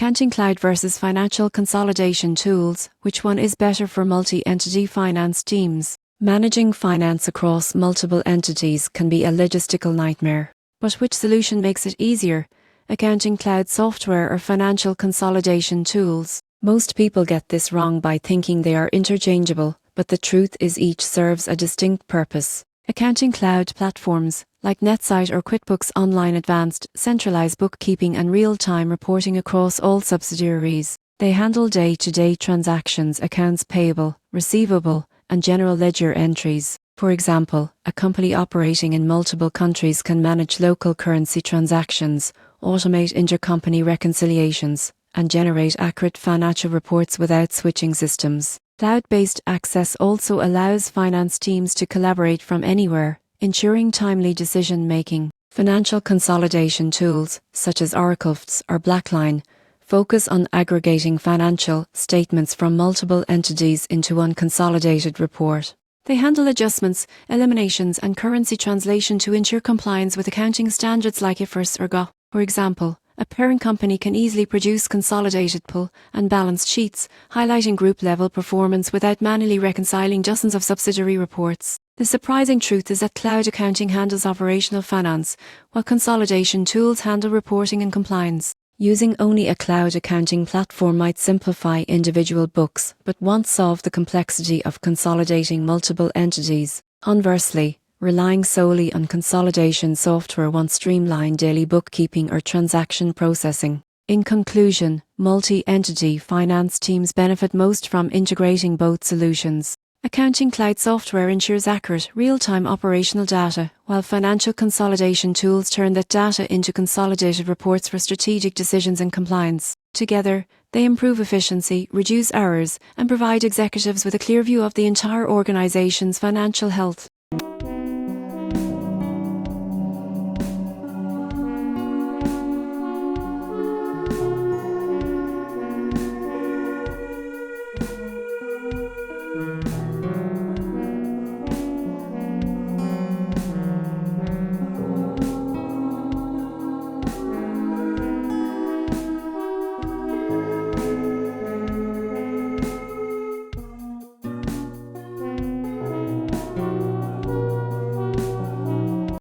Accounting cloud versus financial consolidation tools. Which one is better for multi-entity finance teams? Managing finance across multiple entities can be a logistical nightmare. But which solution makes it easier? Accounting cloud software or financial consolidation tools? Most people get this wrong by thinking they are interchangeable, but the truth is each serves a distinct purpose. Accounting cloud platforms, like NetSite or QuickBooks Online Advanced, centralize bookkeeping and real-time reporting across all subsidiaries. They handle day-to-day transactions, accounts payable, receivable, and general ledger entries. For example, a company operating in multiple countries can manage local currency transactions, automate intercompany reconciliations, and generate accurate financial reports without switching systems. Cloud-based access also allows finance teams to collaborate from anywhere, ensuring timely decision-making. Financial consolidation tools, such as Oracle's or Blackline, focus on aggregating financial statements from multiple entities into one consolidated report. They handle adjustments, eliminations, and currency translation to ensure compliance with accounting standards like IFRS or GAAP. For example, a parent company can easily produce consolidated pull and balance sheets, highlighting group-level performance without manually reconciling dozens of subsidiary reports. The surprising truth is that cloud accounting handles operational finance, while consolidation tools handle reporting and compliance. Using only a cloud accounting platform might simplify individual books, but won't solve the complexity of consolidating multiple entities. Conversely, relying solely on consolidation software won't streamline daily bookkeeping or transaction processing. In conclusion, multi-entity finance teams benefit most from integrating both solutions. Accounting cloud software ensures accurate, real-time operational data, while financial consolidation tools turn that data into consolidated reports for strategic decisions and compliance. Together, they improve efficiency, reduce errors, and provide executives with a clear view of the entire organization's financial health.